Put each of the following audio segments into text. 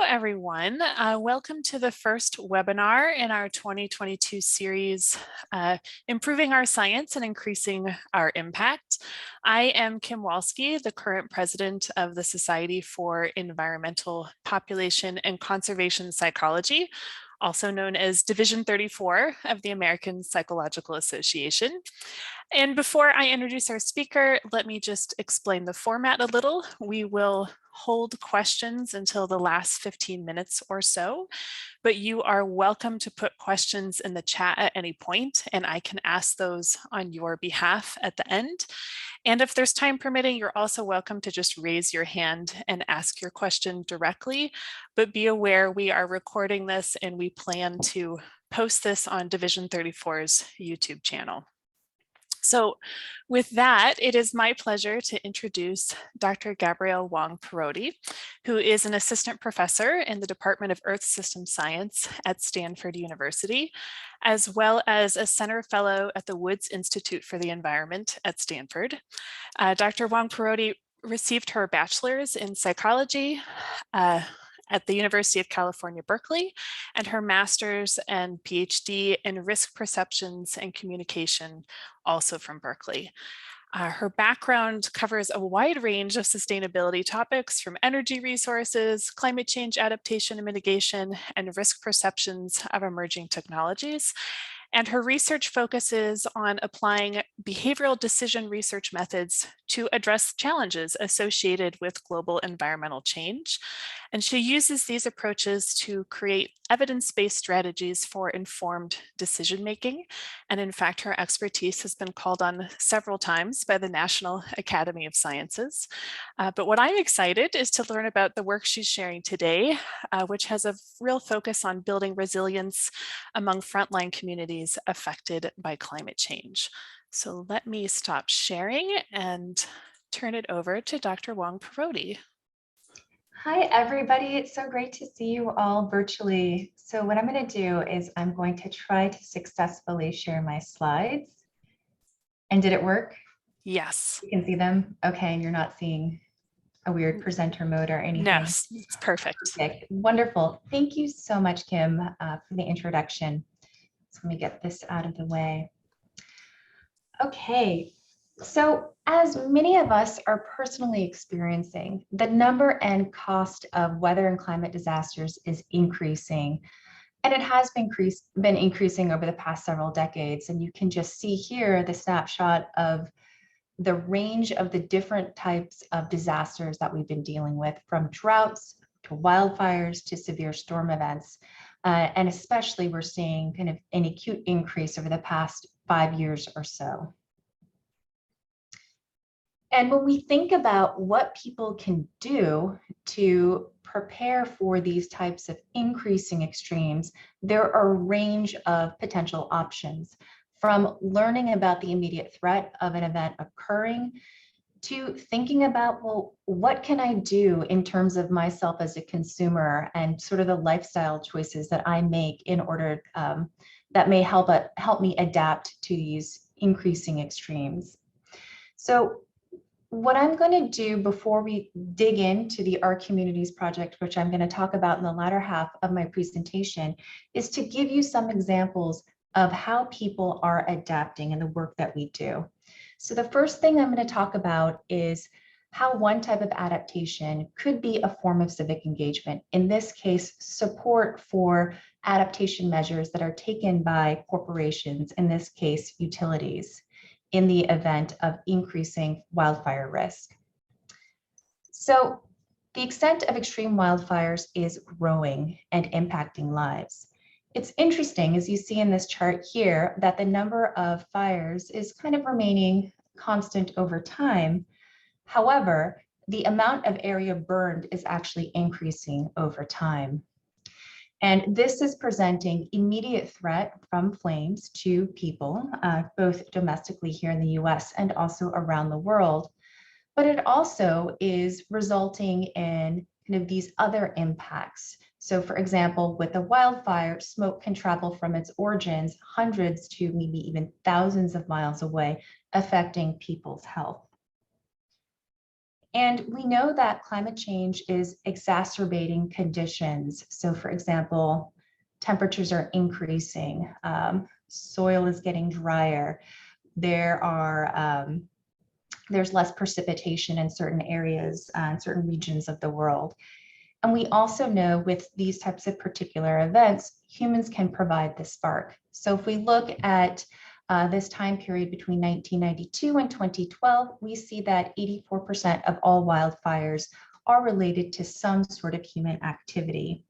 everyone. Welcome to the first webinar in our 2022 series, Improving Our Science and Increasing Our Impact. I am Kim Walski, the current president of the Society for Environmental, Population, and Conservation Psychology, also known as Division 34 of the American Psychological Association. And before I introduce our speaker, let me just explain the format a little. We will hold questions until the last 15 minutes or so, but you are welcome to put questions in the chat at any point, and I can ask those on your behalf at the end. And if there's time permitting, you're also welcome to just raise your hand and ask your question directly, but be aware we are recording this and we plan to post this on Division 34's YouTube channel. So with that, it is my pleasure to introduce Dr. Gabrielle Wong-Parodi, who is an assistant professor in the Department of Earth System Science at Stanford University, as well as a center fellow at the Woods Institute for the Environment at Stanford. Dr. Wong-Parodi received her bachelor's in psychology at the University of California, Berkeley, and her master's and PhD in risk perceptions and communication, also from Berkeley. Her background covers a wide range of sustainability topics from energy resources, climate change adaptation and mitigation, and risk perceptions of emerging technologies. And her research focuses on applying behavioral decision research methods to address challenges associated with global environmental change. And she uses these approaches to create evidence-based strategies for informed decision-making. And in fact, her expertise has been called on several times by the National Academy of Sciences. But what I'm excited is to learn about the work she's sharing today, which has a real focus on building resilience among frontline communities affected by climate change. So let me stop sharing and turn it over to Dr. Wong-Parodi. Hi, everybody. It's so great to see you all virtually. So what I'm going to do is I'm going to try to successfully share my slides. And did it work? Yes. You can see them? Okay, and you're not seeing a weird presenter mode or anything? No, it's perfect. Perfect. Wonderful. Thank you so much, Kim, for the introduction. So let me get this out of the way. Okay. So as many of us are personally experiencing, the number and cost of weather and climate disasters is increasing. And it has been increasing over the past several decades. And you can just see here the snapshot of the range of the different types of disasters that we've been dealing with, from droughts to wildfires to severe storm events. And especially we're seeing kind of an acute increase over the past 5 years or so. And when we think about what people can do to prepare for these types of increasing extremes, there are a range of potential options, from learning about the immediate threat of an event occurring to thinking about, well, what can I do in terms of myself as a consumer and sort of the lifestyle choices that I make in order that may help me adapt to these increasing extremes. So what I'm going to do before we dig into the Our Communities project, which I'm going to talk about in the latter half of my presentation, is to give you some examples of how people are adapting in the work that we do. So the first thing I'm going to talk about is how one type of adaptation could be a form of civic engagement. In this case, support for adaptation measures that are taken by corporations, in this case, utilities, in the event of increasing wildfire risk. So the extent of extreme wildfires is growing and impacting lives. It's interesting, as you see in this chart here, that the number of fires is kind of remaining constant over time. However, the amount of area burned is actually increasing over time. And this is presenting immediate threat from flames to people, both domestically here in the US and also around the world. But it also is resulting in kind of these other impacts. So for example, with a wildfire, smoke can travel from its origins hundreds to maybe even thousands of miles away, affecting people's health. And we know that climate change is exacerbating conditions. So for example, temperatures are increasing, soil is getting drier, there's less precipitation in certain areas, in certain regions of the world. And we also know with these types of particular events, humans can provide the spark. So if we look at this time period between 1992 and 2012, we see that 84% of all wildfires are related to some sort of human activity.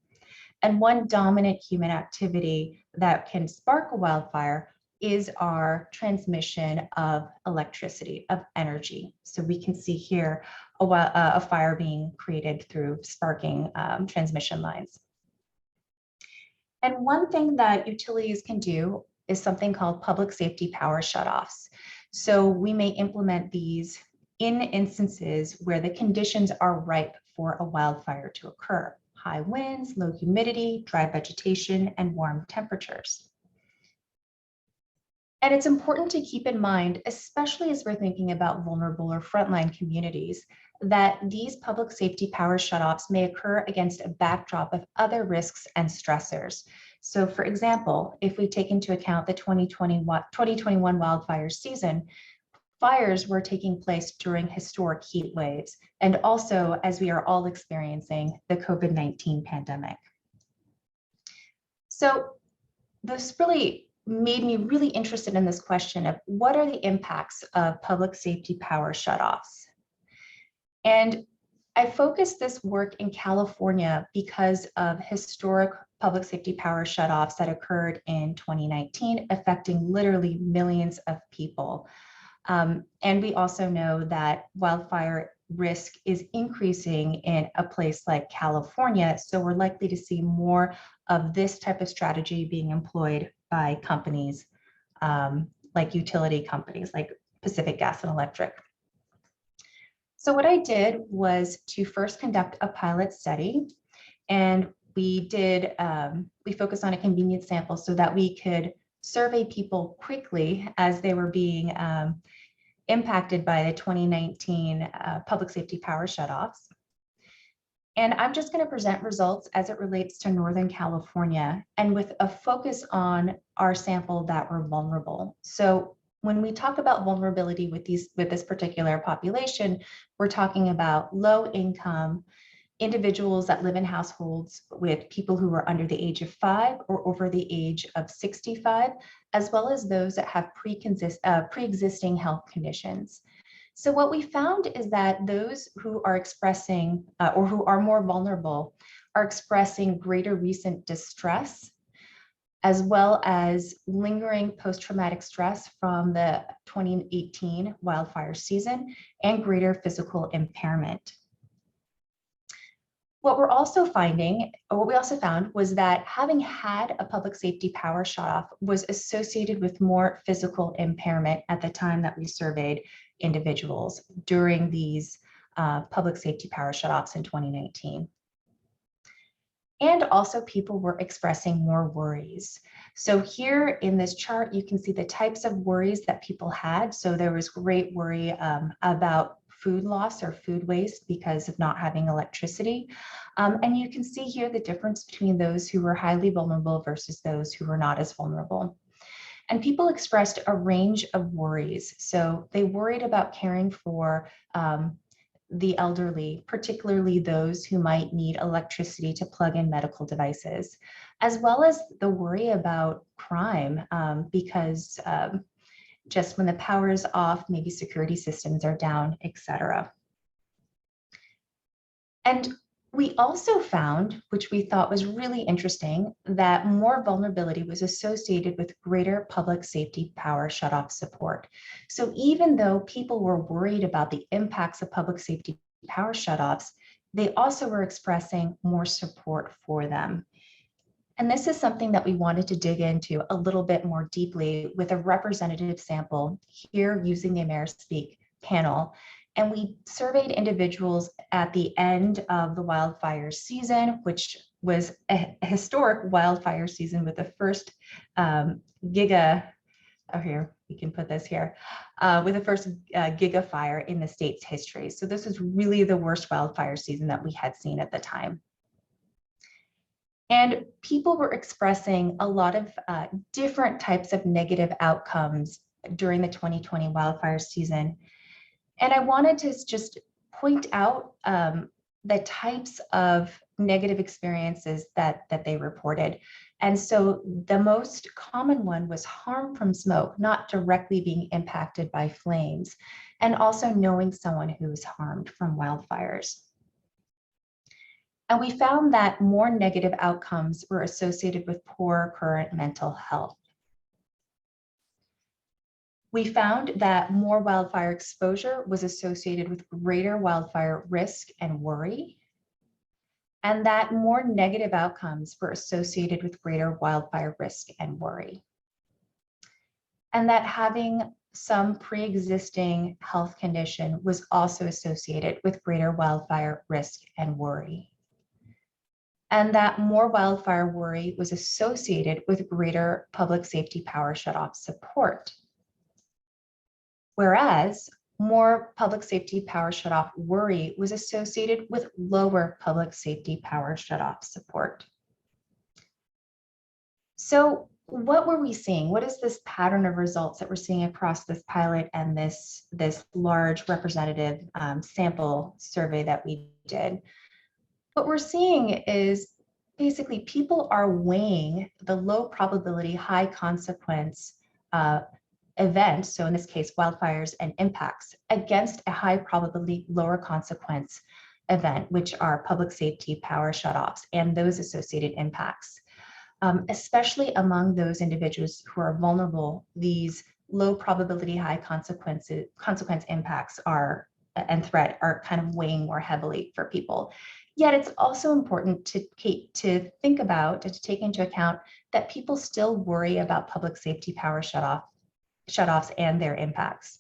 And one dominant human activity that can spark a wildfire is our transmission of electricity, of energy. So we can see here a fire being created through sparking transmission lines. And one thing that utilities can do is something called public safety power shutoffs. So we may implement these in instances where the conditions are ripe for a wildfire to occur: high winds, low humidity, dry vegetation, and warm temperatures. And it's important to keep in mind, especially as we're thinking about vulnerable or frontline communities, that these public safety power shutoffs may occur against a backdrop of other risks and stressors. So for example, if we take into account the 2021 wildfire season, fires were taking place during historic heat waves, and also as we are all experiencing the COVID-19 pandemic. So this really made me really interested in this question of what are the impacts of public safety power shutoffs? And I focused this work in California because of historic public safety power shutoffs that occurred in 2019, affecting literally millions of people. And we also know that wildfire risk is increasing in a place like California, so we're likely to see more of this type of strategy being employed by companies like utility companies like Pacific Gas and Electric. So what I did was to first conduct a pilot study, and we focused on a convenience sample so that we could survey people quickly as they were being impacted by the 2019 public safety power shutoffs. And I'm just going to present results as it relates to Northern California and with a focus on our sample that were vulnerable. So when we talk about vulnerability with this particular population, we're talking about low income individuals that live in households with people who are under the age of 5 or over the age of 65, as well as those that have pre-existing health conditions. So what we found is that those who are expressing or who are more vulnerable are expressing greater recent distress, as well as lingering post-traumatic stress from the 2018 wildfire season and greater physical impairment. What we also found was that having had a public safety power shutoff was associated with more physical impairment at the time that we surveyed individuals during these public safety power shutoffs in 2019. And also people were expressing more worries. So here in this chart, you can see the types of worries that people had. So there was great worry about food loss or food waste because of not having electricity. And you can see here the difference between those who were highly vulnerable versus those who were not as vulnerable. And people expressed a range of worries. So they worried about caring for the elderly, particularly those who might need electricity to plug in medical devices, as well as the worry about crime because just when the power is off, maybe security systems are down, etc. And we also found, which we thought was really interesting, that more vulnerability was associated with greater public safety power shutoff support. So even though people were worried about the impacts of public safety power shutoffs, they also were expressing more support for them. And this is something that we wanted to dig into a little bit more deeply with a representative sample here using the AmeriSpeak panel. And we surveyed individuals at the end of the wildfire season, which was a historic wildfire season with the first we can put this here, with the first gigafire in the state's history. So this was really the worst wildfire season that we had seen at the time. And people were expressing a lot of different types of negative outcomes during the 2020 wildfire season. And I wanted to just point out the types of negative experiences that they reported. And so the most common one was harm from smoke, not directly being impacted by flames, and also knowing someone who was harmed from wildfires. And we found that more negative outcomes were associated with poor current mental health. We found that more wildfire exposure was associated with greater wildfire risk and worry, and that more negative outcomes were associated with greater wildfire risk and worry. And that having some pre-existing health condition was also associated with greater wildfire risk and worry. And that more wildfire worry was associated with greater public safety power shutoff support. Whereas more public safety power shutoff worry was associated with lower public safety power shutoff support. So what were we seeing? What is this pattern of results that we're seeing across this pilot and this large representative sample survey that we did? What we're seeing is basically people are weighing the low probability, high consequence events, so in this case, wildfires and impacts, against a high probability, lower consequence event, which are public safety power shutoffs and those associated impacts. Especially among those individuals who are vulnerable, these low probability, high consequence impacts and threat are kind of weighing more heavily for people. Yet it's also important to think about and to take into account that people still worry about public safety power shutoffs and their impacts.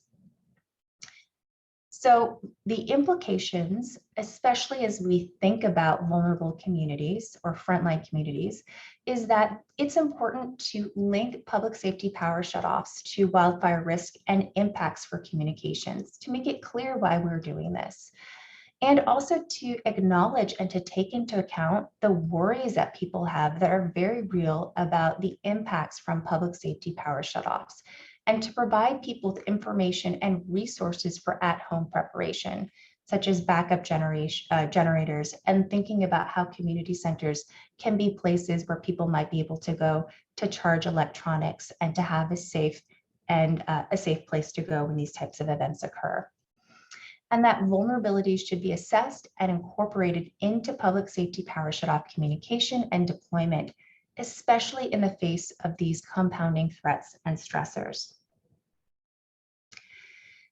So the implications, especially as we think about vulnerable communities or frontline communities, is that it's important to link public safety power shutoffs to wildfire risk and impacts for communications to make it clear why we're doing this. And also to acknowledge and to take into account the worries that people have that are very real about the impacts from public safety power shutoffs, and to provide people with information and resources for at-home preparation, such as backup generators, and thinking about how community centers can be places where people might be able to go to charge electronics and to have a safe place to go when these types of events occur. And that vulnerabilities should be assessed and incorporated into public safety power shutoff communication and deployment, especially in the face of these compounding threats and stressors.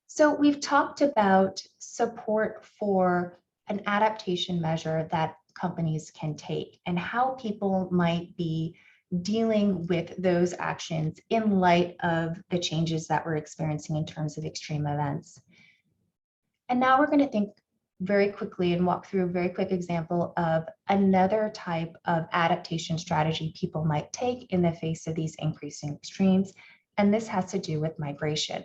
So we've talked about support for an adaptation measure that companies can take and how people might be dealing with those actions in light of the changes that we're experiencing in terms of extreme events. And now we're going to think very quickly and walk through a very quick example of another type of adaptation strategy people might take in the face of these increasing extremes. And this has to do with migration.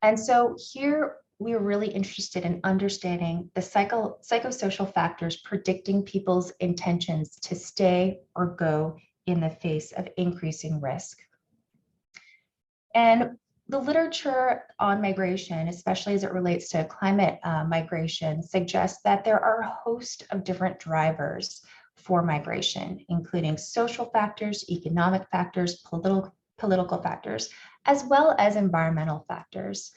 And so here we're really interested in understanding the psychosocial factors predicting people's intentions to stay or go in the face of increasing risk. And the literature on migration, especially as it relates to climate migration, suggests that there are a host of different drivers for migration, including social factors, economic factors, political factors, as well as environmental factors.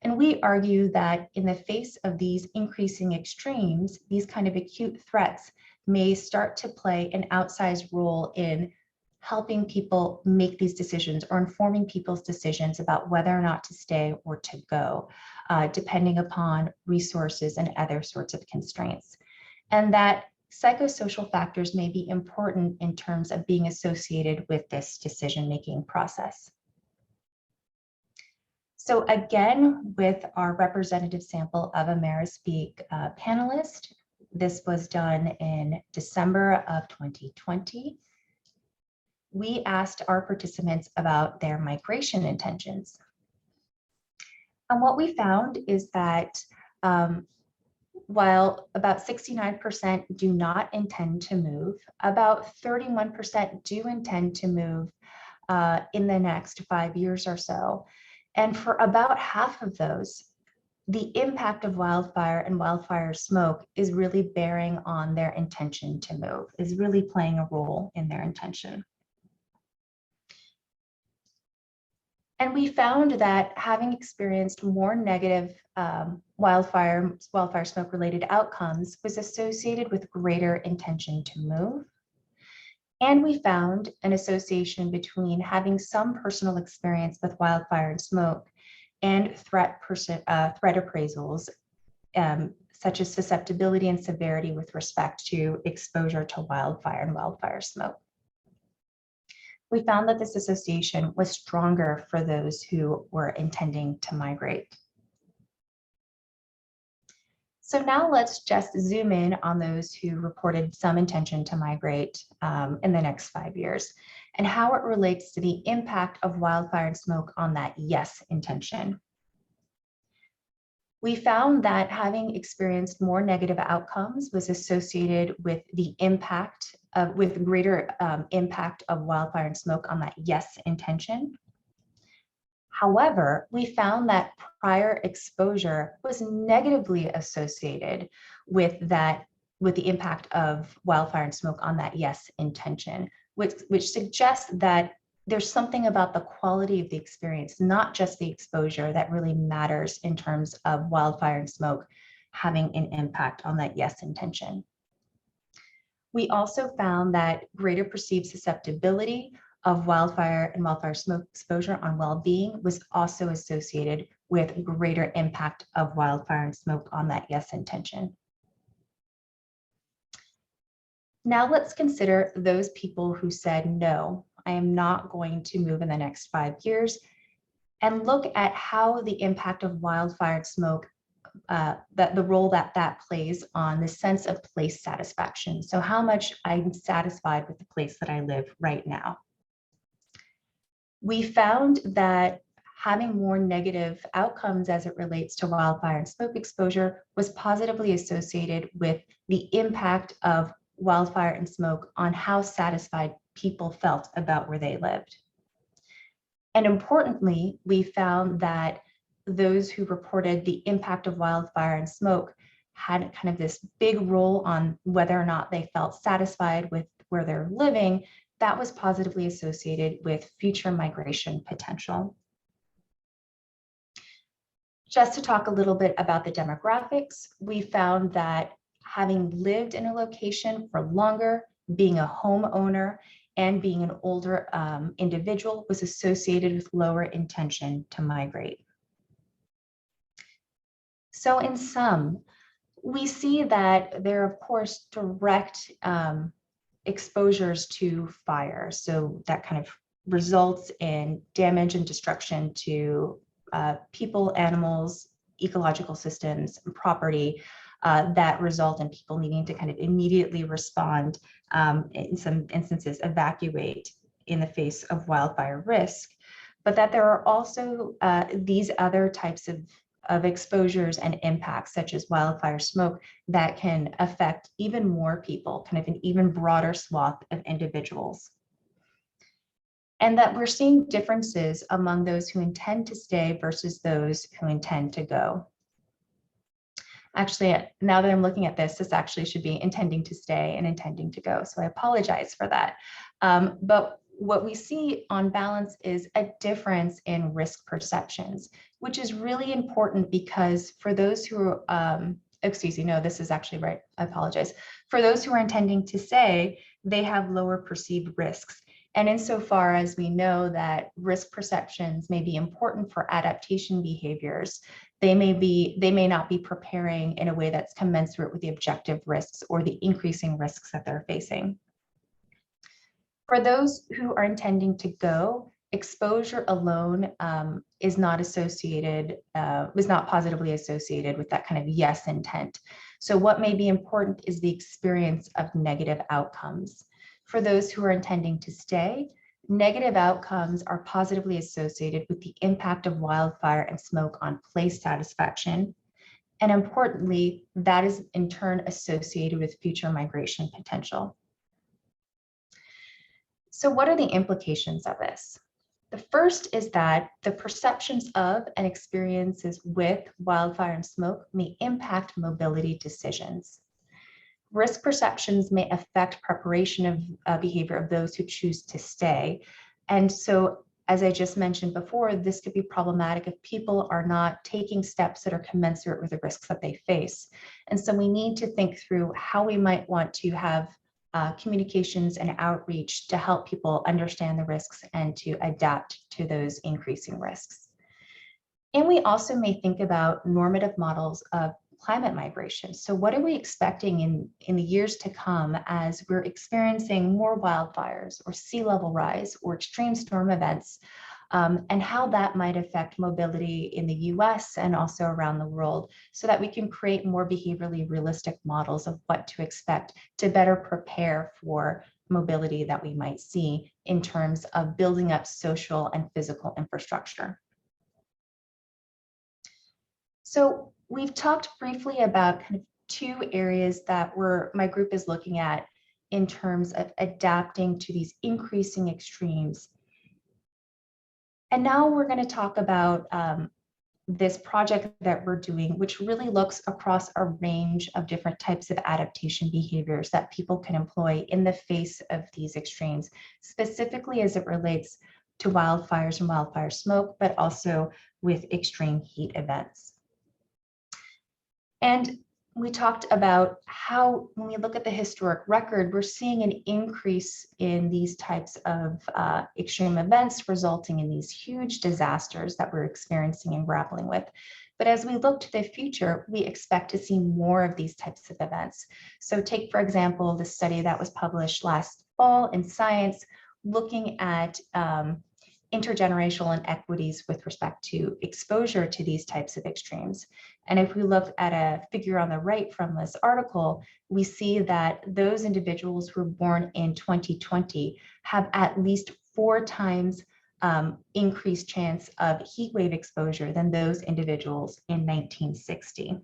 And we argue that in the face of these increasing extremes, these kind of acute threats may start to play an outsized role in helping people make these decisions or informing people's decisions about whether or not to stay or to go, depending upon resources and other sorts of constraints. And that psychosocial factors may be important in terms of being associated with this decision-making process. So again, with our representative sample of AmeriSpeak panelists, this was done in December of 2020. we asked our participants about their migration intentions. And what we found is that while about 69% do not intend to move, about 31% do intend to move in the next 5 years or so. And for about half of those, the impact of wildfire and wildfire smoke is really bearing on their intention to move, is really playing a role in their intention. And we found that having experienced more negative wildfire smoke related outcomes was associated with greater intention to move. And we found an association between having some personal experience with wildfire and smoke and threat appraisals, such as susceptibility and severity with respect to exposure to wildfire and wildfire smoke. We found that this association was stronger for those who were intending to migrate. So now let's just zoom in on those who reported some intention to migrate in the next 5 years and how it relates to the impact of wildfire and smoke on that yes intention. We found that having experienced more negative outcomes was associated with the impact with greater impact of wildfire and smoke on that yes intention. However, we found that prior exposure was negatively associated with the impact of wildfire and smoke on that yes intention, which suggests that there's something about the quality of the experience, not just the exposure, that really matters in terms of wildfire and smoke having an impact on that yes intention. We also found that greater perceived susceptibility of wildfire and wildfire smoke exposure on well-being was also associated with greater impact of wildfire and smoke on that yes intention. Now let's consider those people who said, no, I am not going to move in the next 5 years, and look at how the impact of wildfire and smoke, the role that plays on the sense of place satisfaction. So how much I'm satisfied with the place that I live right now. We found that having more negative outcomes as it relates to wildfire and smoke exposure was positively associated with the impact of wildfire and smoke on how satisfied people felt about where they lived. And importantly, we found that those who reported the impact of wildfire and smoke had kind of this big role on whether or not they felt satisfied with where they're living. That was positively associated with future migration potential. Just to talk a little bit about the demographics, we found that having lived in a location for longer, being a homeowner, and being an older individual was associated with lower intention to migrate. So in sum, we see that there are, of course, direct exposures to fire. So that kind of results in damage and destruction to people, animals, ecological systems, and property that result in people needing to kind of immediately respond, in some instances, evacuate in the face of wildfire risk. But that there are also these other types of exposures and impacts, such as wildfire smoke, that can affect even more people, kind of an even broader swath of individuals. And that we're seeing differences among those who intend to stay versus those who intend to go. Actually, now that I'm looking at this, this actually should be intending to stay and intending to go. So I apologize for that. But what we see on balance is a difference in risk perceptions, which is really important because for those who are, excuse me, no, this is actually right, I apologize. For those who are intending to stay, they have lower perceived risks. And insofar as we know that risk perceptions may be important for adaptation behaviors, they may not be preparing in a way that's commensurate with the objective risks or the increasing risks that they're facing. For those who are intending to go, exposure alone is not positively associated with that kind of yes intent. So what may be important is the experience of negative outcomes. For those who are intending to stay, Negative outcomes are positively associated with the impact of wildfire and smoke on place satisfaction. And importantly, that is in turn associated with future migration potential. So what are the implications of this? The first is that the perceptions of and experiences with wildfire and smoke may impact mobility decisions. Risk perceptions may affect preparation of behavior of those who choose to stay. And so, as I just mentioned before, this could be problematic if people are not taking steps that are commensurate with the risks that they face. And so we need to think through how we might want to have communications and outreach to help people understand the risks and to adapt to those increasing risks. And we also may think about normative models of climate migration. So what are we expecting in the years to come as we're experiencing more wildfires or sea level rise or extreme storm events, and how that might affect mobility in the US and also around the world, so that we can create more behaviorally realistic models of what to expect to better prepare for mobility that we might see in terms of building up social and physical infrastructure. So we've talked briefly about kind of two areas that my group is looking at in terms of adapting to these increasing extremes. And now we're going to talk about this project that we're doing, which really looks across a range of different types of adaptation behaviors that people can employ in the face of these extremes, specifically as it relates to wildfires and wildfire smoke, but also with extreme heat events. And we talked about how, when we look at the historic record, we're seeing an increase in these types of extreme events, resulting in these huge disasters that we're experiencing and grappling with. But as we look to the future, we expect to see more of these types of events. So take, for example, the study that was published last fall in Science, looking at intergenerational inequities with respect to exposure to these types of extremes. And if we look at a figure on the right from this article, we see that those individuals who were born in 2020 have at least 4 times increased chance of heat wave exposure than those individuals in 1960.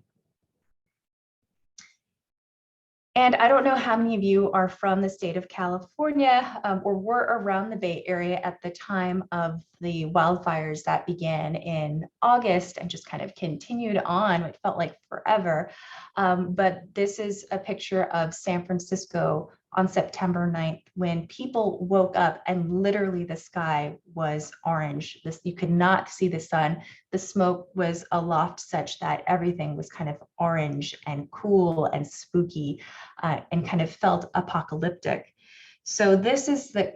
And I don't know how many of you are from the state of California or were around the Bay Area at the time of the wildfires that began in August and just kind of continued on. It felt like forever. But this is a picture of San Francisco on September 9th, when people woke up and literally the sky was orange. You could not see the sun. The smoke was aloft such that everything was kind of orange and cool and spooky and kind of felt apocalyptic. So this is these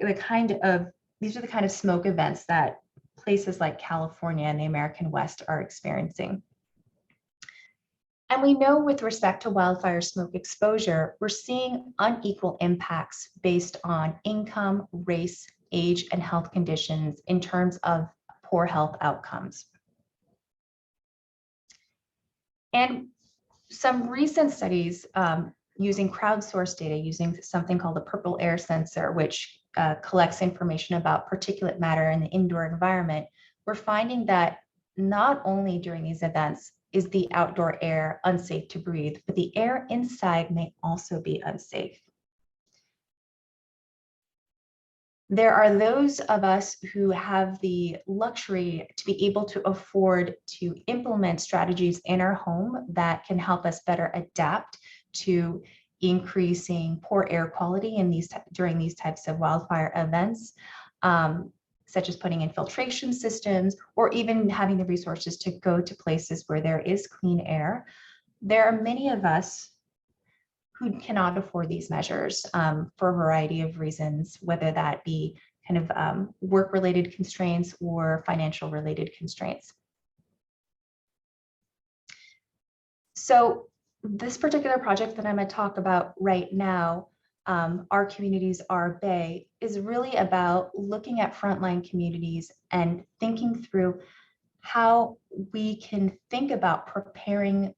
are the kind of smoke events that places like California and the American West are experiencing. And we know with respect to wildfire smoke exposure, we're seeing unequal impacts based on income, race, age, and health conditions in terms of poor health outcomes. And some recent studies using crowdsourced data, using something called the Purple Air Sensor, which collects information about particulate matter in the indoor environment, we're finding that not only during these events is the outdoor air unsafe to breathe, but the air inside may also be unsafe. There are those of us who have the luxury to be able to afford to implement strategies in our home that can help us better adapt to increasing poor air quality during these types of wildfire events. Such as putting in filtration systems, or even having the resources to go to places where there is clean air. There are many of us who cannot afford these measures for a variety of reasons, whether that be kind of work-related constraints or financial-related constraints. So this particular project that I'm going to talk about right now, Our Communities, Our Bay, is really about looking at frontline communities and thinking through how we can think about preparing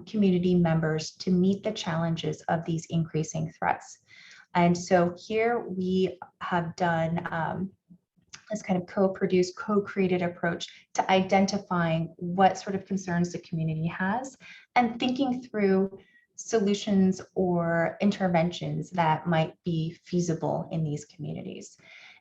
community members to meet the challenges of these increasing threats. And so here we have done this kind of co-produced, co-created approach to identifying what sort of concerns the community has and thinking through solutions or interventions that might be feasible in these communities.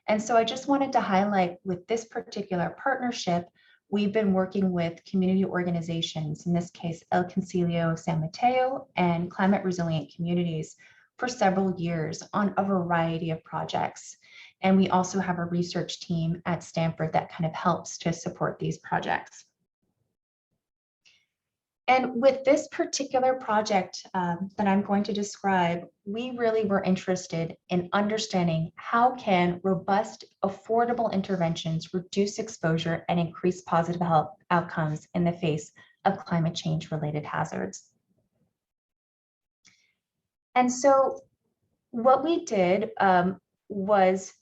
And so I just wanted to highlight with this particular partnership, we've been working with community organizations, in this case, El Concilio San Mateo and Climate Resilient Communities, for several years on a variety of projects. And we also have a research team at Stanford that kind of helps to support these projects. And with this particular project that I'm going to describe, we really were interested in understanding how can robust, affordable interventions reduce exposure and increase positive health outcomes in the face of climate change related hazards. And so what we did was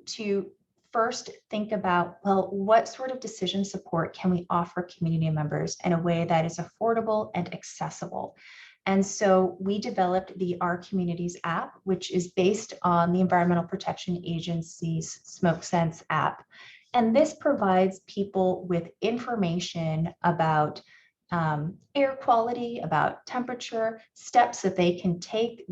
to first think about, well, what sort of decision support can we offer community members in a way that is affordable and accessible? And so we developed the Our Communities app, which is based on the Environmental Protection Agency's SmokeSense app. And this provides people with information about air quality, about temperature, steps that they can take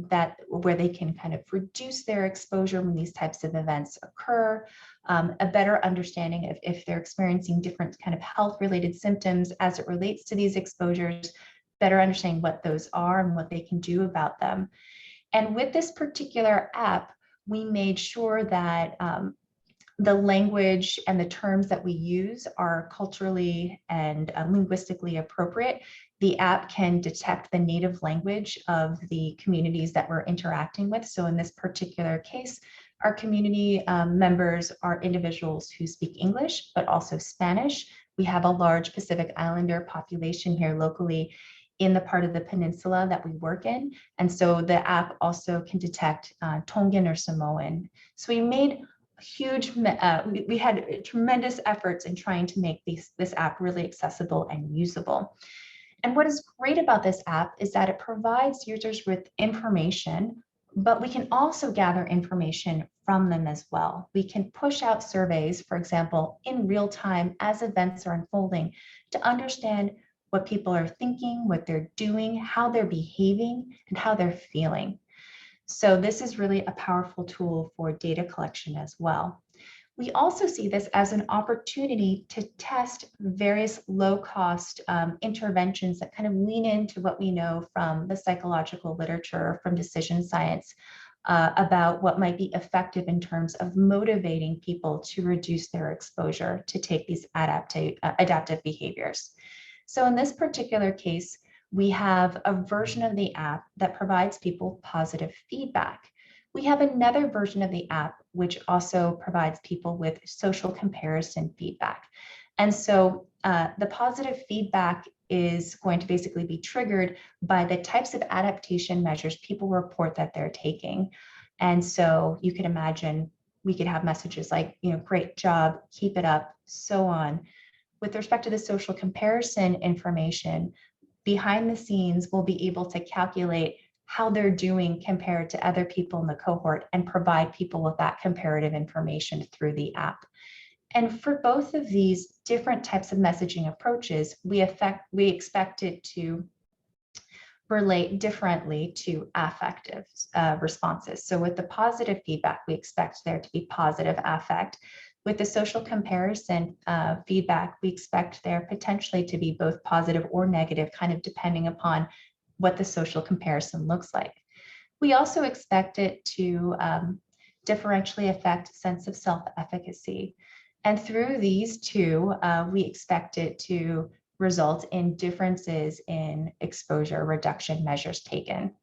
where they can kind of reduce their exposure when these types of events occur, a better understanding of if they're experiencing different kind of health related symptoms as it relates to these exposures, better understanding what those are and what they can do about them. And with this particular app, we made sure that the language and the terms that we use are culturally and linguistically appropriate. The app can detect the native language of the communities that we're interacting with. So in this particular case, our community members are individuals who speak English, but also Spanish. We have a large Pacific Islander population here locally in the part of the peninsula that we work in. And so the app also can detect Tongan or Samoan. So we made we had tremendous efforts in trying to make this app really accessible and usable. And what is great about this app is that it provides users with information, but we can also gather information from them as well. We can push out surveys, for example, in real time as events are unfolding to understand what people are thinking, what they're doing, how they're behaving, and how they're feeling. So this is really a powerful tool for data collection as well. We also see this as an opportunity to test various low-cost interventions that kind of lean into what we know from the psychological literature, from decision science, about what might be effective in terms of motivating people to reduce their exposure to take these adaptive behaviors. So in this particular case, we have a version of the app that provides people positive feedback. We have another version of the app which also provides people with social comparison feedback. And so the positive feedback is going to basically be triggered by the types of adaptation measures people report that they're taking. And so you can imagine we could have messages like, great job, keep it up, so on. With respect to the social comparison information, behind the scenes, we'll be able to calculate how they're doing compared to other people in the cohort and provide people with that comparative information through the app. And for both of these different types of messaging approaches, we expect it to relate differently to affective responses. So with the positive feedback, we expect there to be positive affect. With the social comparison feedback, we expect there potentially to be both positive or negative, kind of depending upon what the social comparison looks like. We also expect it to differentially affect sense of self-efficacy. And through these two, we expect it to result in differences in exposure reduction measures taken.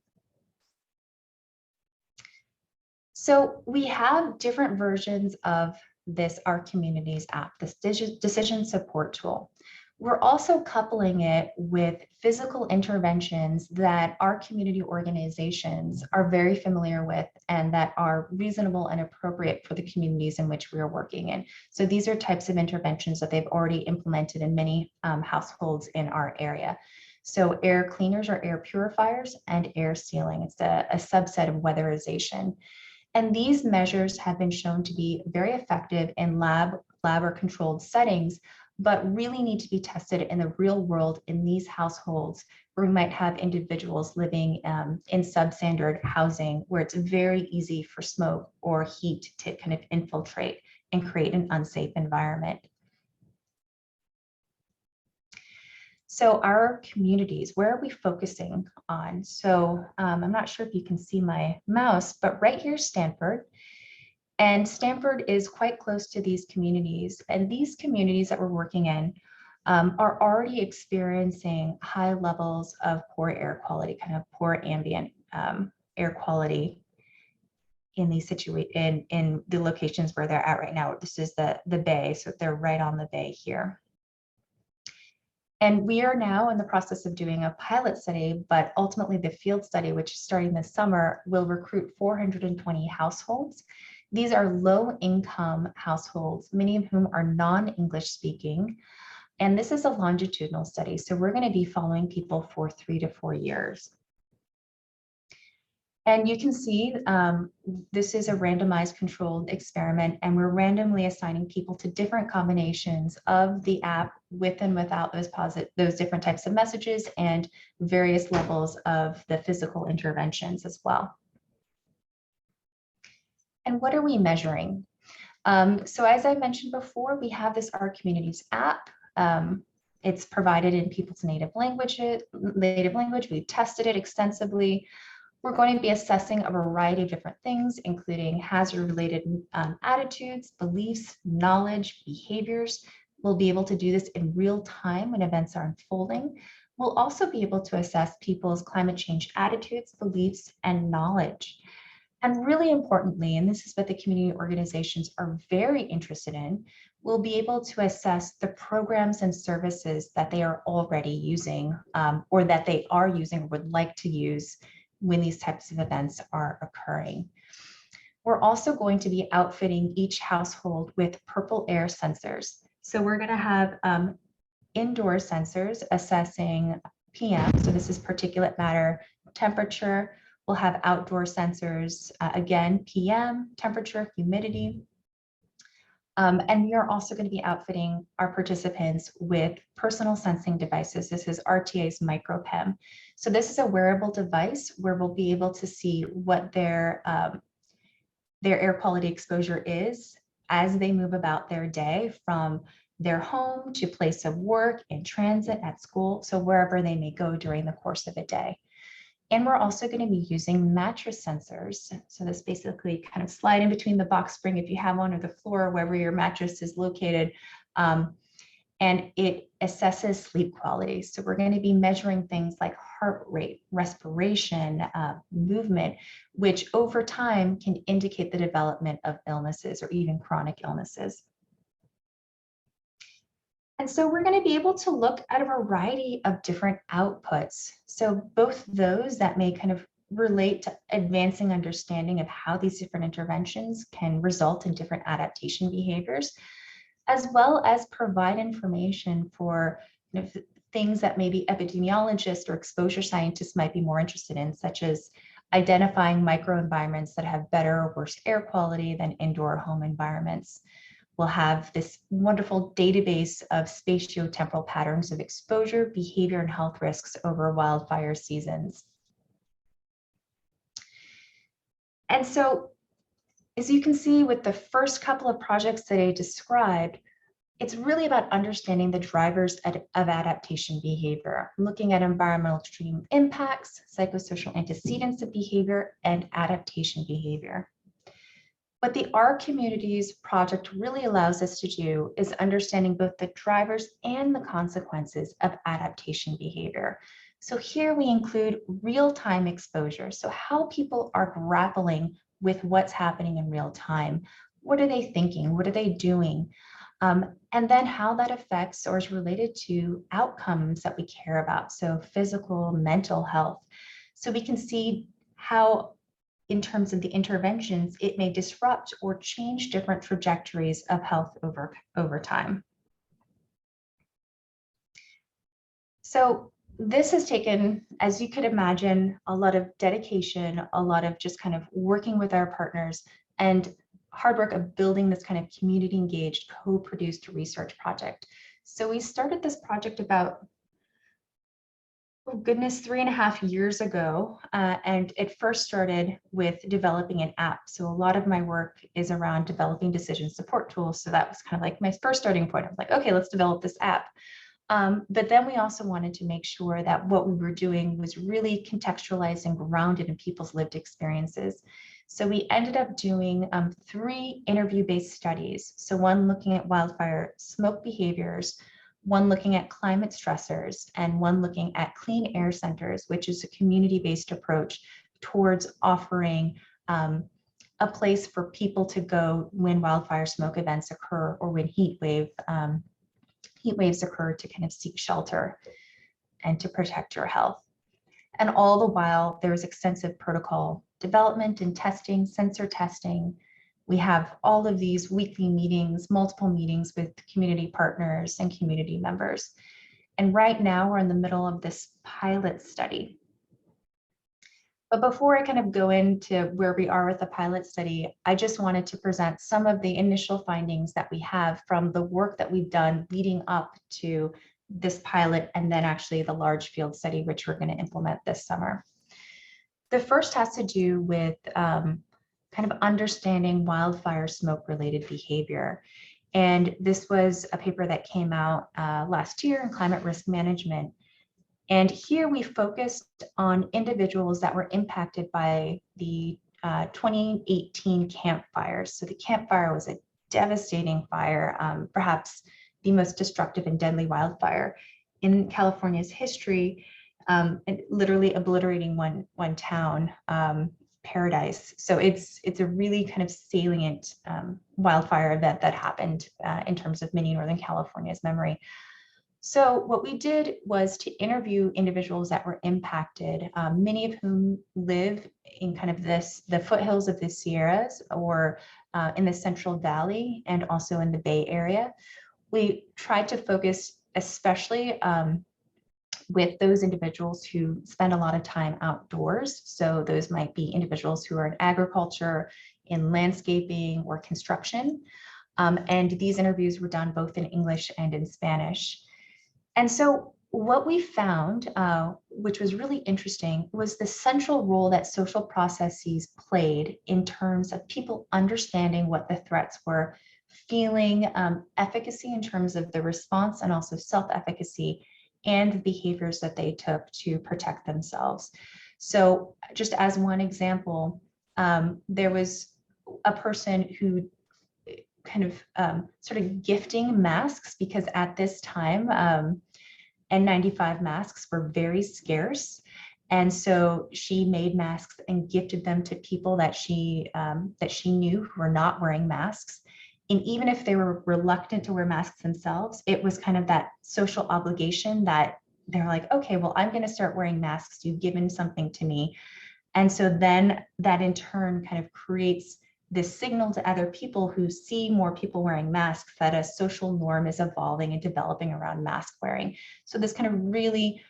So we have different versions of this Our Communities app, this decision support tool. We're also coupling it with physical interventions that our community organizations are very familiar with and that are reasonable and appropriate for the communities in which we are working in. So these are types of interventions that they've already implemented in many households in our area. So air cleaners or air purifiers and air sealing. It's a subset of weatherization. And these measures have been shown to be very effective in lab or controlled settings, but really need to be tested in the real world in these households where we might have individuals living in substandard housing where it's very easy for smoke or heat to kind of infiltrate and create an unsafe environment. So our communities, where are we focusing on? So I'm not sure if you can see my mouse, but right here, Stanford. And Stanford is quite close to these communities. And these communities that we're working in are already experiencing high levels of poor air quality, kind of poor ambient air quality in these in the locations where they're at right now. This is the bay, so they're right on the bay here. And we are now in the process of doing a pilot study, but ultimately the field study, which is starting this summer, will recruit 420 households. These are low-income households, many of whom are non-English speaking. And this is a longitudinal study, so we're going to be following people for 3 to 4 years. And you can see this is a randomized controlled experiment, and we're randomly assigning people to different combinations of the app with and without those different types of messages and various levels of the physical interventions as well. And what are we measuring? So as I mentioned before, we have this Our Communities app. It's provided in people's native language. We've tested it extensively. We're going to be assessing a variety of different things, including hazard-related attitudes, beliefs, knowledge, behaviors. We'll be able to do this in real time when events are unfolding. We'll also be able to assess people's climate change attitudes, beliefs, and knowledge. And really importantly, and this is what the community organizations are very interested in, we'll be able to assess the programs and services that they are already using or that they are using or would like to use when these types of events are occurring. We're also going to be outfitting each household with purple air sensors. So we're going to have indoor sensors assessing PM, so this is particulate matter, temperature. We'll have outdoor sensors, again, PM, temperature, humidity. And we are also going to be outfitting our participants with personal sensing devices. This is RTA's MicroPEM. So this is a wearable device where we'll be able to see what their air quality exposure is as they move about their day from their home to place of work, in transit, at school, so wherever they may go during the course of a day. And we're also going to be using mattress sensors. So this basically kind of slide in between the box spring if you have one, or the floor, wherever your mattress is located. And it assesses sleep quality. So we're going to be measuring things like heart rate, respiration, movement, which over time can indicate the development of illnesses or even chronic illnesses. And so we're going to be able to look at a variety of different outputs. So both those that may kind of relate to advancing understanding of how these different interventions can result in different adaptation behaviors, as well as provide information for things that maybe epidemiologists or exposure scientists might be more interested in, such as identifying microenvironments that have better or worse air quality than indoor home environments. We'll have this wonderful database of spatiotemporal patterns of exposure, behavior, and health risks over wildfire seasons. And so, as you can see with the first couple of projects that I described, it's really about understanding the drivers of adaptation behavior, looking at environmental extreme impacts, psychosocial antecedents of behavior, and adaptation behavior. What the Our Communities project really allows us to do is understanding both the drivers and the consequences of adaptation behavior. So here we include real-time exposure. So how people are grappling with what's happening in real time. What are they thinking? What are they doing? And then how that affects or is related to outcomes that we care about. So physical, mental health. So we can see how, in terms of the interventions, it may disrupt or change different trajectories of health over time. So this has taken, as you could imagine, a lot of dedication, a lot of just kind of working with our partners and hard work of building this kind of community engaged co-produced research project. So we started this project about, oh goodness, 3.5 years ago. And it first started with developing an app. So a lot of my work is around developing decision support tools. So that was kind of like my first starting point. I was like, okay, let's develop this app. But then we also wanted to make sure that what we were doing was really contextualized and grounded in people's lived experiences. So we ended up doing 3 interview-based studies. So one looking at wildfire smoke behaviors, one looking at climate stressors, and one looking at clean air centers, which is a community-based approach towards offering a place for people to go when wildfire smoke events occur or when heat waves occur, to kind of seek shelter and to protect your health. And all the while, there was extensive protocol development and testing, sensor testing. We have all of these weekly meetings, multiple meetings with community partners and community members. And right now we're in the middle of this pilot study. But before I kind of go into where we are with the pilot study, I just wanted to present some of the initial findings that we have from the work that we've done leading up to this pilot and then actually the large field study, which we're going to implement this summer. The first has to do with kind of understanding wildfire smoke related behavior. And this was a paper that came out last year in Climate Risk Management. And here we focused on individuals that were impacted by the 2018 Camp Fires. So the Camp Fire was a devastating fire, perhaps the most destructive and deadly wildfire in California's history, and literally obliterating one town, Paradise. So it's a really kind of salient wildfire event that happened in terms of many Northern California's memory. So what we did was to interview individuals that were impacted, many of whom live in kind of the foothills of the Sierras or in the Central Valley and also in the Bay Area. We tried to focus especially with those individuals who spend a lot of time outdoors. So those might be individuals who are in agriculture, in landscaping or construction. And these interviews were done both in English and in Spanish. And so what we found, which was really interesting, was the central role that social processes played in terms of people understanding what the threats were, feeling efficacy in terms of the response and also self-efficacy, and the behaviors that they took to protect themselves. So just as one example, there was a person who kind of sort of gifting masks, because at this time, N95 masks were very scarce. And so she made masks and gifted them to people that she knew who were not wearing masks. And even if they were reluctant to wear masks themselves, it was kind of that social obligation that they're like, okay, well, I'm going to start wearing masks. You've given something to me. And so then that in turn kind of creates this signal to other people who see more people wearing masks that a social norm is evolving and developing around mask wearing. So this kind of really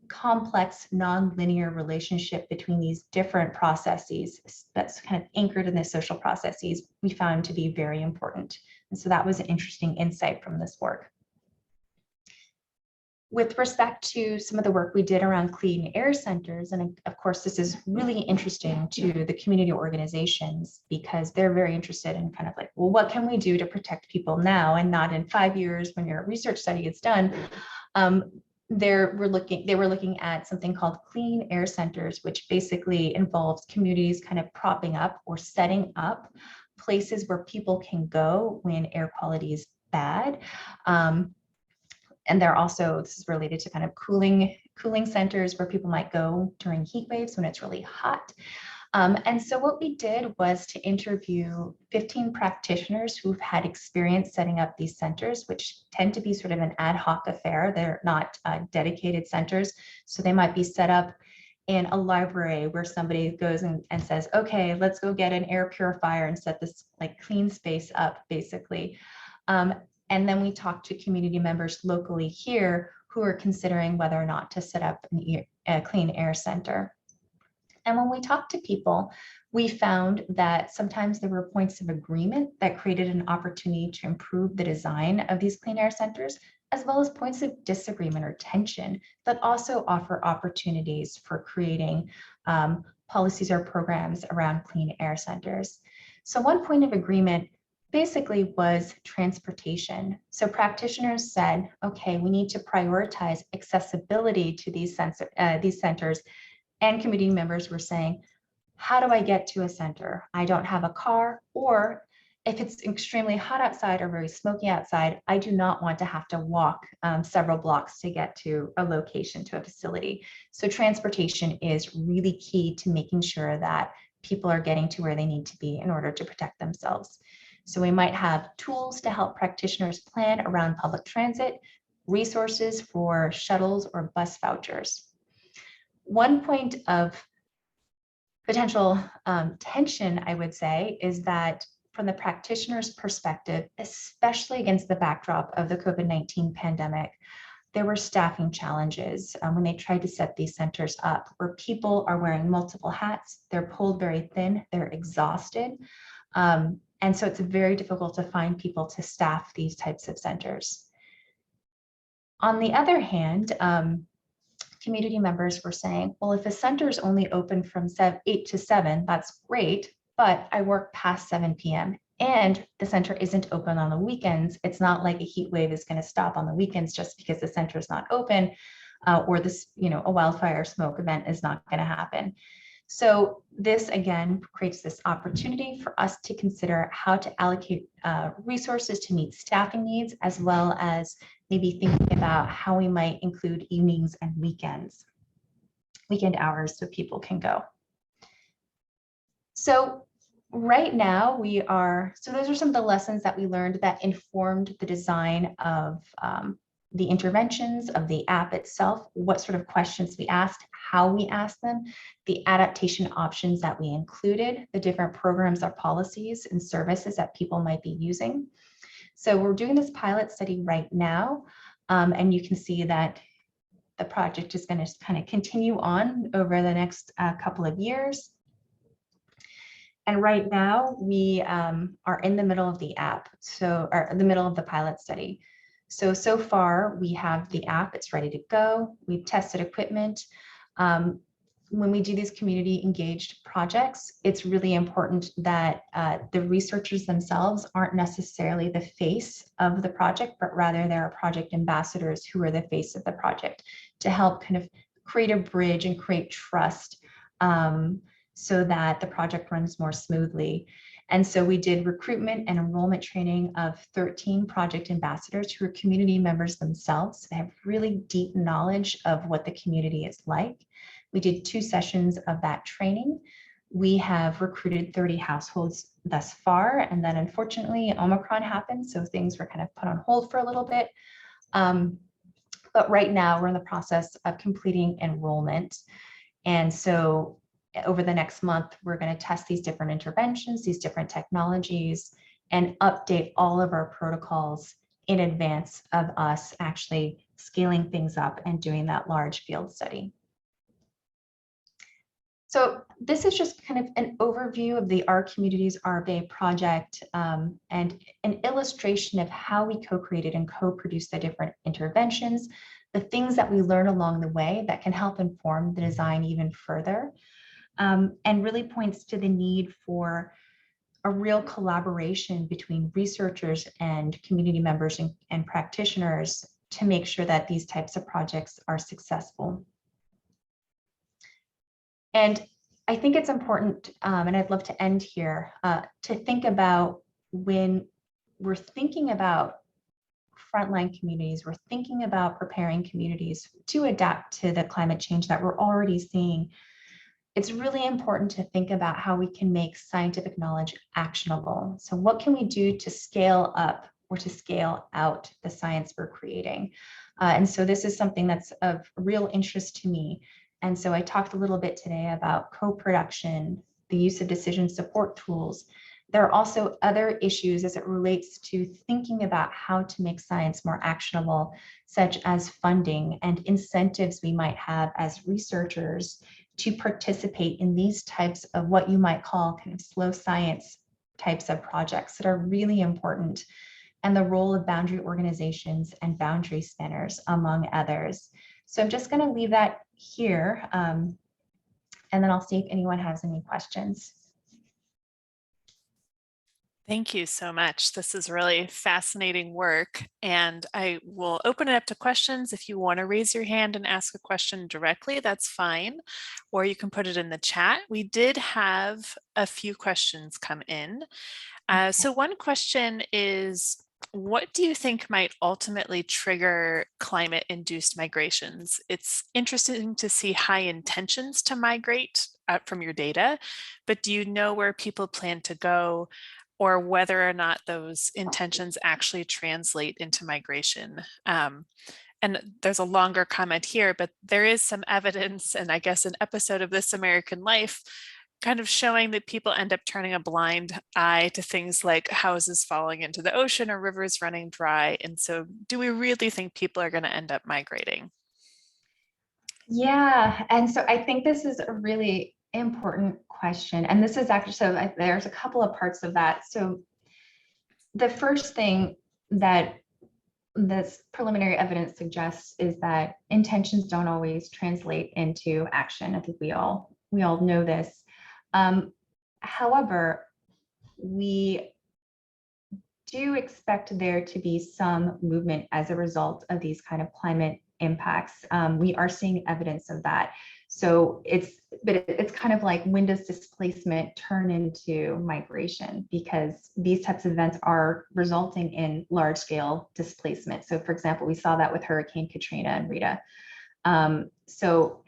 complex, non-linear relationship between these different processes that's kind of anchored in the social processes we found to be very important. And so that was an interesting insight from this work. With respect to some of the work we did around clean air centers, and of course, this is really interesting to the community organizations because they're very interested in kind of like, well, what can we do to protect people now and not in 5 years when your research study is done? They were looking at something called clean air centers, which basically involves communities kind of propping up or setting up places where people can go when air quality is bad. And they're also, this is related to kind of cooling centers where people might go during heat waves when it's really hot. And so what we did was to interview 15 practitioners who've had experience setting up these centers, which tend to be sort of an ad hoc affair. They're not dedicated centers. So they might be set up in a library where somebody goes and says, okay, let's go get an air purifier and set this like clean space up, basically. And then we talked to community members locally here who are considering whether or not to set up a clean air center. And when we talked to people, we found that sometimes there were points of agreement that created an opportunity to improve the design of these clean air centers, as well as points of disagreement or tension that also offer opportunities for creating policies or programs around clean air centers. So one point of agreement basically was transportation. So practitioners said, okay, we need to prioritize accessibility to these centers, and community members were saying, how do I get to a center? I don't have a car, or if it's extremely hot outside or very smoky outside, I do not want to have to walk several blocks to get to a location, to a facility. So transportation is really key to making sure that people are getting to where they need to be in order to protect themselves. So we might have tools to help practitioners plan around public transit, resources for shuttles or bus vouchers. One point of potential tension, I would say, is that from the practitioner's perspective, especially against the backdrop of the COVID-19 pandemic, there were staffing challenges when they tried to set these centers up, where people are wearing multiple hats, they're pulled very thin, they're exhausted. And so it's very difficult to find people to staff these types of centers. On the other hand, community members were saying, well, if a center is only open from 8 to 7, that's great, but I work past 7 p.m. and the center isn't open on the weekends. It's not like a heat wave is going to stop on the weekends just because the center is not open, or this, a wildfire smoke event is not going to happen. So this again creates this opportunity for us to consider how to allocate resources to meet staffing needs, as well as maybe thinking about how we might include evenings and weekend hours so people can go. So right now so those are some of the lessons that we learned that informed the design of the interventions of the app itself, what sort of questions we asked, how we asked them, the adaptation options that we included, the different programs or policies and services that people might be using. So we're doing this pilot study right now, and you can see that the project is going to kind of continue on over the next couple of years. And right now we are in the middle of the app, or the middle of the pilot study. So far we have the app, it's ready to go. We've tested equipment. When we do these community engaged projects, it's really important that the researchers themselves aren't necessarily the face of the project, but rather there are project ambassadors who are the face of the project to help kind of create a bridge and create trust so that the project runs more smoothly. And so we did recruitment and enrollment training of 13 project ambassadors who are community members themselves. They have really deep knowledge of what the community is like. We did 2 sessions of that training. We have recruited 30 households thus far, and then unfortunately Omicron happened, so things were kind of put on hold for a little bit. But right now we're in the process of completing enrollment. And so over the next month, we're going to test these different interventions, these different technologies, and update all of our protocols in advance of us actually scaling things up and doing that large field study. So this is just kind of an overview of the Our Communities, Our Bay project, and an illustration of how we co-created and co-produced the different interventions, the things that we learn along the way that can help inform the design even further. And really points to the need for a real collaboration between researchers and community members and practitioners to make sure that these types of projects are successful. And I think it's important, and I'd love to end here, to think about when we're thinking about frontline communities, we're thinking about preparing communities to adapt to the climate change that we're already seeing. It's really important to think about how we can make scientific knowledge actionable. So what can we do to scale up or to scale out the science we're creating? And so this is something that's of real interest to me. And so I talked a little bit today about co-production, the use of decision support tools, There are also other issues as it relates to thinking about how to make science more actionable, such as funding and incentives we might have as researchers to participate in these types of what you might call kind of slow science types of projects that are really important, and the role of boundary organizations and boundary spinners, among others. So I'm just going to leave that here, and then I'll see if anyone has any questions. Thank you so much. This is really fascinating work, and I will open it up to questions. If you want to raise your hand and ask a question directly, that's fine, or you can put it in the chat. We did have a few questions come in. So one question is, what do you think might ultimately trigger climate-induced migrations? It's interesting to see high intentions to migrate from your data, but do you know where people plan to go, or whether or not those intentions actually translate into migration? And there's a longer comment here, but there is some evidence, and I guess an episode of This American Life kind of showing that people end up turning a blind eye to things like houses falling into the ocean or rivers running dry. And so do we really think people are going to end up migrating? Yeah, and so I think this is a really important question. And this is actually, so there's a couple of parts of that. So the first thing that this preliminary evidence suggests is that intentions don't always translate into action. I think we all know this. However, we do expect there to be some movement as a result of these kind of climate impacts. We are seeing evidence of that. So it's kind of like, when does displacement turn into migration? Because these types of events are resulting in large scale displacement. So for example, we saw that with Hurricane Katrina and Rita. So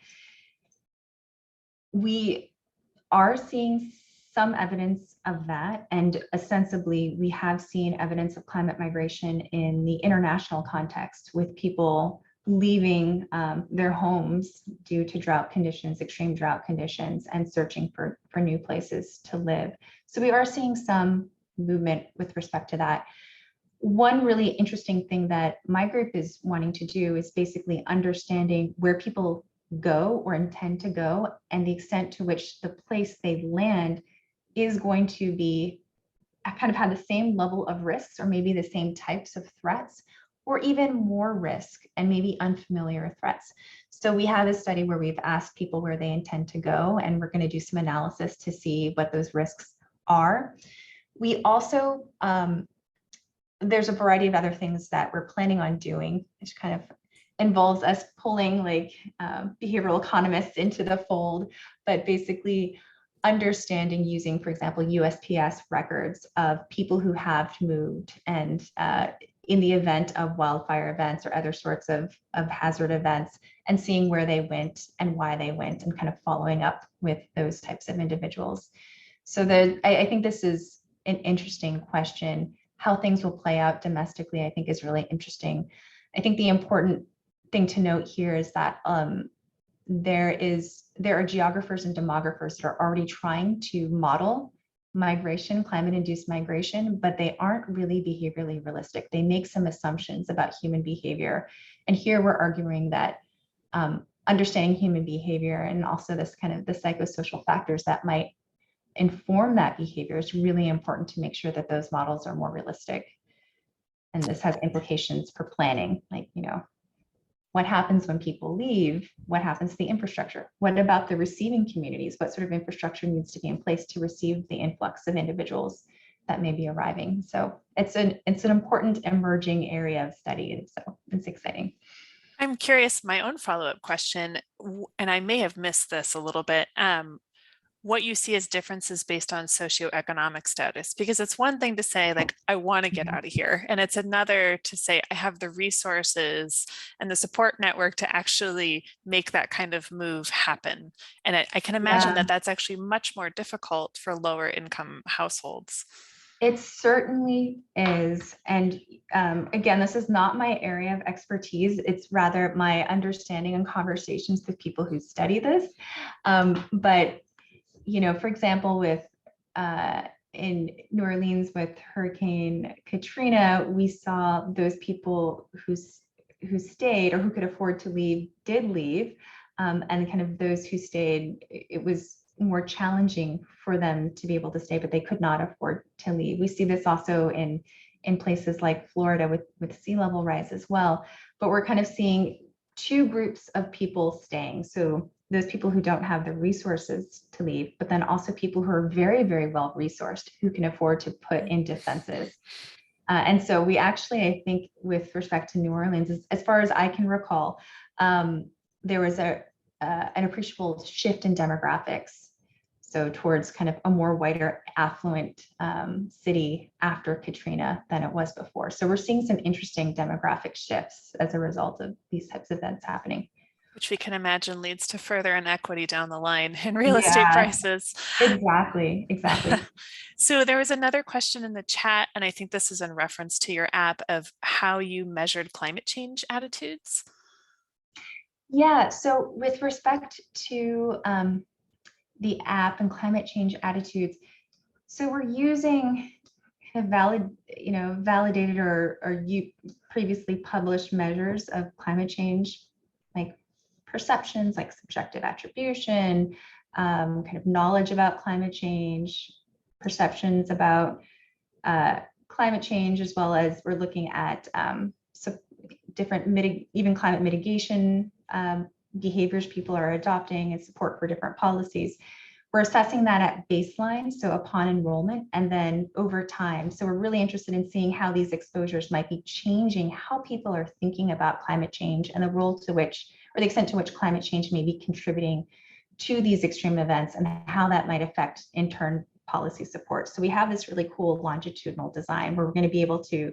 we are seeing some evidence of that, and ostensibly we have seen evidence of climate migration in the international context, with people leaving their homes due to drought conditions, extreme drought conditions, and searching for new places to live. So we are seeing some movement with respect to that. One really interesting thing that my group is wanting to do is basically understanding where people go or intend to go, and the extent to which the place they land is going to be kind of have the same level of risks, or maybe the same types of threats, or even more risk and maybe unfamiliar threats. So we have a study where we've asked people where they intend to go, and we're going to do some analysis to see what those risks are. We also, there's a variety of other things that we're planning on doing, which kind of involves us pulling like behavioral economists into the fold, but basically understanding, using, for example, USPS records of people who have moved, and in the event of wildfire events or other sorts of hazard events, and seeing where they went and why they went, and kind of following up with those types of individuals. So I think this is an interesting question. How things will play out domestically, I think, is really interesting. I think the important thing to note here is that there are geographers and demographers that are already trying to model migration, climate-induced migration, but they aren't really behaviorally realistic. They make some assumptions about human behavior. And here we're arguing that understanding human behavior, and also this kind of the psychosocial factors that might inform that behavior, is really important to make sure that those models are more realistic. And this has implications for planning, like, what happens when people leave? What happens to the infrastructure? What about the receiving communities? What sort of infrastructure needs to be in place to receive the influx of individuals that may be arriving? So it's an important emerging area of study, and so it's exciting. I'm curious, my own follow-up question, and I may have missed this a little bit, what you see as differences based on socioeconomic status, because it's one thing to say, like, I want to get out of here, and it's another to say I have the resources and the support network to actually make that kind of move happen. And I can imagine that that's actually much more difficult for lower income households. It certainly is. And again, this is not my area of expertise. It's rather my understanding and conversations with people who study this. But for example, with in New Orleans with Hurricane Katrina, we saw those people who stayed or who could afford to leave did leave, and kind of those who stayed, it was more challenging for them to be able to stay, but they could not afford to leave. We see this also in places like Florida with sea level rise as well, but we're kind of seeing two groups of people staying. So those people who don't have the resources to leave, but then also people who are very, very well resourced, who can afford to put in defenses. And so we actually, I think with respect to New Orleans, as far as I can recall, there was an appreciable shift in demographics. So towards kind of a more whiter, affluent city after Katrina than it was before. So we're seeing some interesting demographic shifts as a result of these types of events happening. Which we can imagine leads to further inequity down the line in real estate Yeah, prices. exactly. So there was another question in the chat, and I think this is in reference to your app, of how you measured climate change attitudes. Yeah, so with respect to the app and climate change attitudes, so we're using kind of validated or you previously published measures of climate change, like perceptions, like subjective attribution, kind of knowledge about climate change, perceptions about climate change, as well as we're looking at different even climate mitigation behaviors people are adopting and support for different policies. We're assessing that at baseline, so upon enrollment, and then over time. So we're really interested in seeing how these exposures might be changing how people are thinking about climate change and the role to which, or the extent to which climate change may be contributing to these extreme events and how that might affect, in turn, policy support. So we have this really cool longitudinal design where we're going to be able to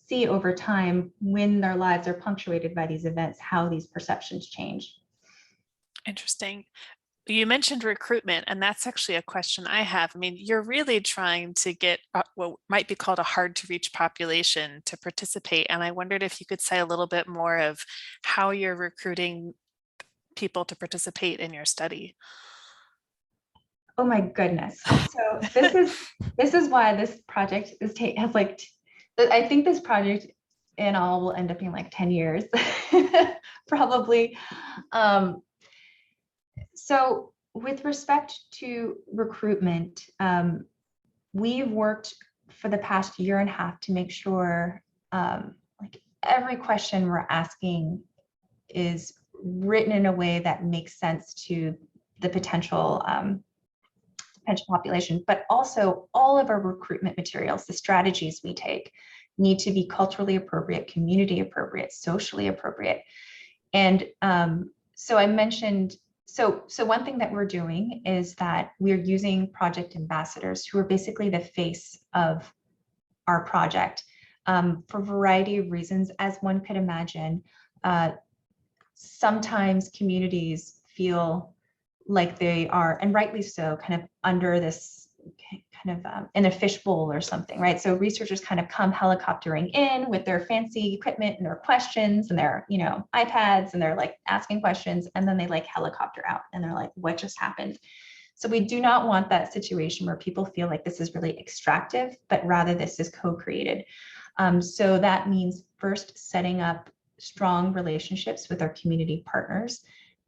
see over time, when their lives are punctuated by these events, how these perceptions change. Interesting. You mentioned recruitment, and that's actually a question I have. I mean, you're really trying to get what might be called a hard to reach population to participate. And I wondered if you could say a little bit more of how you're recruiting people to participate in your study. Oh my goodness. So this is why this project has like, I think this project in all will end up being like 10 years, probably. So with respect to recruitment, we've worked for the past year and a half to make sure like every question we're asking is written in a way that makes sense to the potential population, but also all of our recruitment materials, the strategies we take, need to be culturally appropriate, community appropriate, socially appropriate. And so I mentioned, so one thing that we're doing is that we're using project ambassadors who are basically the face of our project for a variety of reasons, as one could imagine. Sometimes communities feel like they are, and rightly so, kind of under this kind of in a fishbowl or something, right? So researchers kind of come helicoptering in with their fancy equipment and their questions and their, iPads, and they're like asking questions, and then they like helicopter out and they're like, what just happened? So we do not want that situation where people feel like this is really extractive, but rather this is co-created. So that means first setting up strong relationships with our community partners,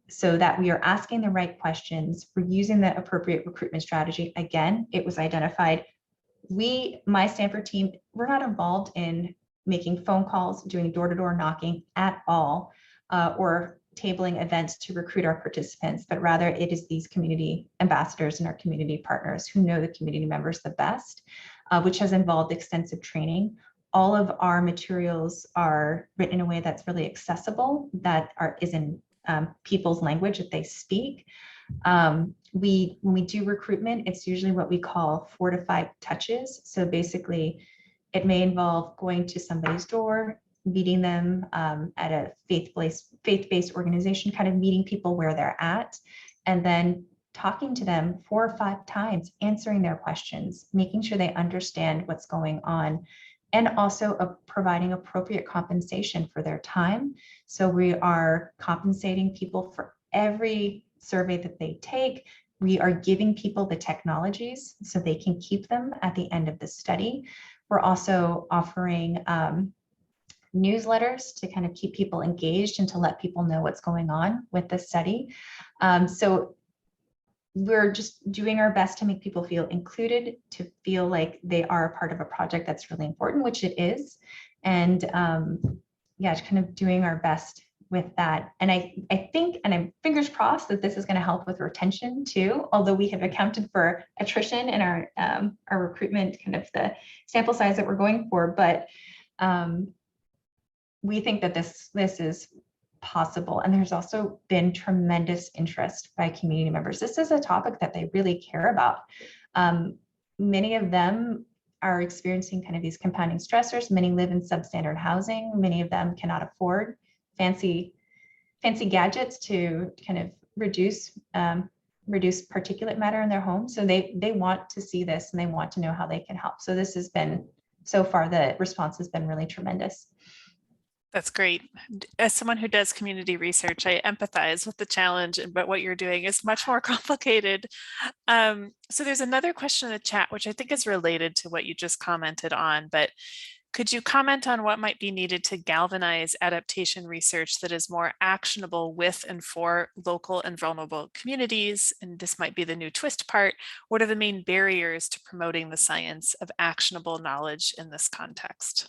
so that we are asking the right questions. We're using the appropriate recruitment strategy. Again, it was identified. My Stanford team, we're not involved in making phone calls, doing door-to-door knocking at all, or tabling events to recruit our participants, but rather it is these community ambassadors and our community partners who know the community members the best, which has involved extensive training. All of our materials are written in a way that's really accessible, that is in people's language that they speak. When we do recruitment, it's usually what we call 4 to 5 touches. So basically, it may involve going to somebody's door, meeting them at a faith-based organization, kind of meeting people where they're at, and then talking to them 4 or 5 times, answering their questions, making sure they understand what's going on, and also providing appropriate compensation for their time. So we are compensating people for every survey that they take, We are giving people the technologies so they can keep them at the end of the study. We're also offering newsletters to kind of keep people engaged and to let people know what's going on with the study. So we're just doing our best to make people feel included, to feel like they are a part of a project that's really important, which it is. And yeah, kind of doing our best with that. And I think, and I'm fingers crossed that this is going to help with retention too, although we have accounted for attrition in our recruitment, kind of the sample size that we're going for. But we think that this is possible. And there's also been tremendous interest by community members. This is a topic that they really care about. Many of them are experiencing kind of these compounding stressors. Many live in substandard housing. Many of them cannot afford fancy gadgets to kind of reduce particulate matter in their home. So they want to see this and they want to know how they can help. So this has been, so far, the response has been really tremendous. That's great. As someone who does community research, I empathize with the challenge, but what you're doing is much more complicated. So there's another question in the chat, which I think is related to what you just commented on, but could you comment on what might be needed to galvanize adaptation research that is more actionable with and for local and vulnerable communities? And this might be the new twist part. What are the main barriers to promoting the science of actionable knowledge in this context?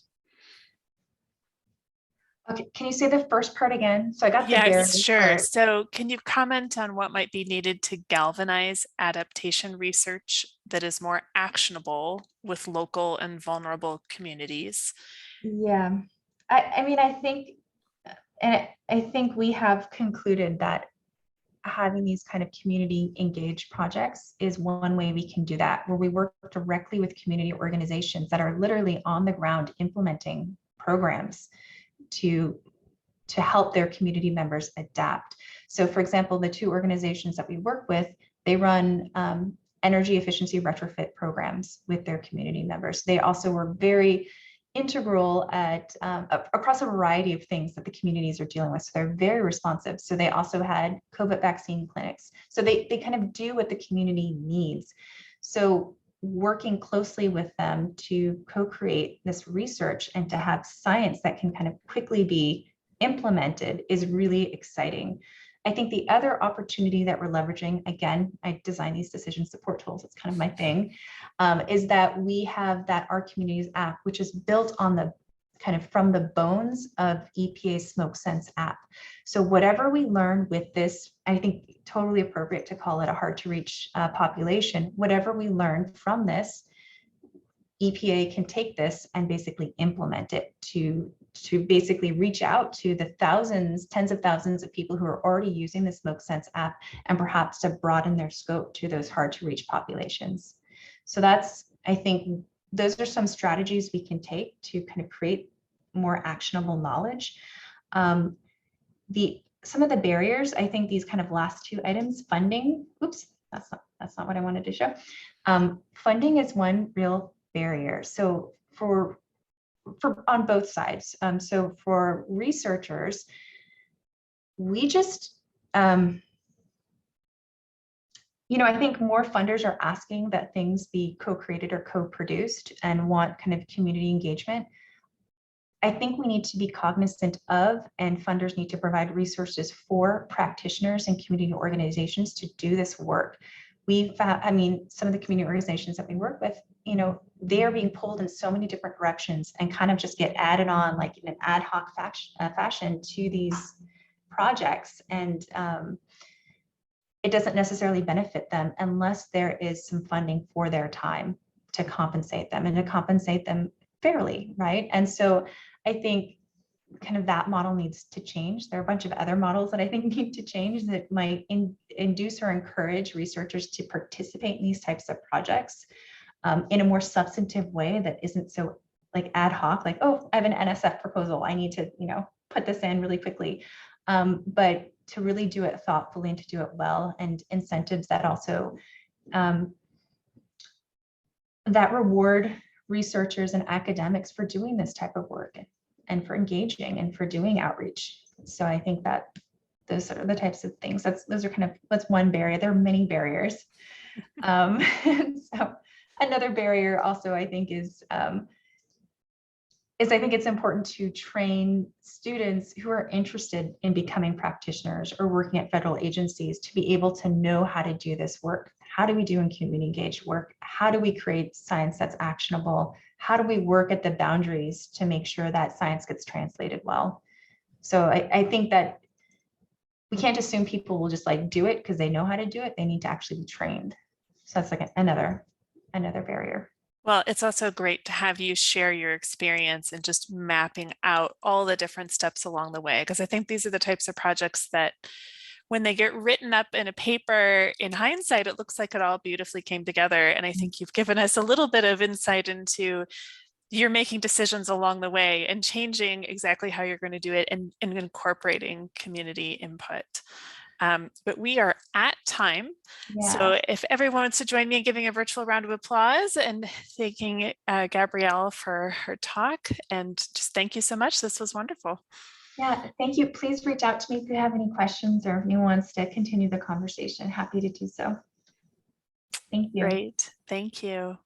Okay, can you say the first part again? So I got the Yes, barriers sure. part. So can you comment on what might be needed to galvanize adaptation research that is more actionable with local and vulnerable communities? Yeah, I mean, I think, and I think we have concluded that having these kind of community engaged projects is one way we can do that, where we work directly with community organizations that are literally on the ground implementing programs to help their community members adapt. So for example, the two organizations that we work with, they run energy efficiency retrofit programs with their community members. They also were very integral at across a variety of things that the communities are dealing with. So they're very responsive. So they also had COVID vaccine clinics. So they kind of do what the community needs. So working closely with them to co-create this research and to have science that can kind of quickly be implemented is really exciting. I think the other opportunity that we're leveraging, again, I design these decision support tools, it's kind of my thing, is that we have that Our Communities app, which is built on the kind of from the bones of EPA's Smoke Sense app. So whatever we learn with this, I think totally appropriate to call it a hard to reach population, whatever we learn from this, EPA can take this and basically implement it to basically reach out to the thousands, tens of thousands of people who are already using the Smoke Sense app and perhaps to broaden their scope to those hard to reach populations. So that's, I think, those are some strategies we can take to kind of create more actionable knowledge. Some of the barriers, I think these kind of last two items, funding, oops, that's not what I wanted to show. Funding is one real barrier. So for on both sides. So for researchers, we just, I think more funders are asking that things be co-created or co-produced and want kind of community engagement. I think we need to be cognizant of, and funders need to provide resources for practitioners and community organizations to do this work. Some of the community organizations that we work with, they are being pulled in so many different directions and kind of just get added on like in an ad hoc fashion to these projects. And it doesn't necessarily benefit them unless there is some funding for their time to compensate them and to compensate them fairly, right? And so I think kind of that model needs to change. There are a bunch of other models that I think need to change that might induce or encourage researchers to participate in these types of projects in a more substantive way that isn't so like ad hoc, like, oh, I have an NSF proposal, I need to, put this in really quickly. But to really do it thoughtfully and to do it well, and incentives that also that reward researchers and academics for doing this type of work and for engaging and for doing outreach. So I think that those are the types of things. That's one barrier. There are many barriers. So another barrier also, I think, is I think it's important to train students who are interested in becoming practitioners or working at federal agencies to be able to know how to do this work. How do we do in community engaged work? How do we create science that's actionable? How do we work at the boundaries to make sure that science gets translated well? So I think that we can't assume people will just like do it because they know how to do it. They need to actually be trained. So that's like another barrier. Well, it's also great to have you share your experience and just mapping out all the different steps along the way, because I think these are the types of projects that when they get written up in a paper, in hindsight, it looks like it all beautifully came together. And I think you've given us a little bit of insight into you're making decisions along the way and changing exactly how you're going to do it and incorporating community input. But we are at time. Yeah. So if everyone wants to join me in giving a virtual round of applause and thanking Gabrielle for her talk, and just thank you so much. This was wonderful. Yeah, thank you. Please reach out to me if you have any questions or if anyone wants to continue the conversation. Happy to do so. Thank you. Great. Thank you.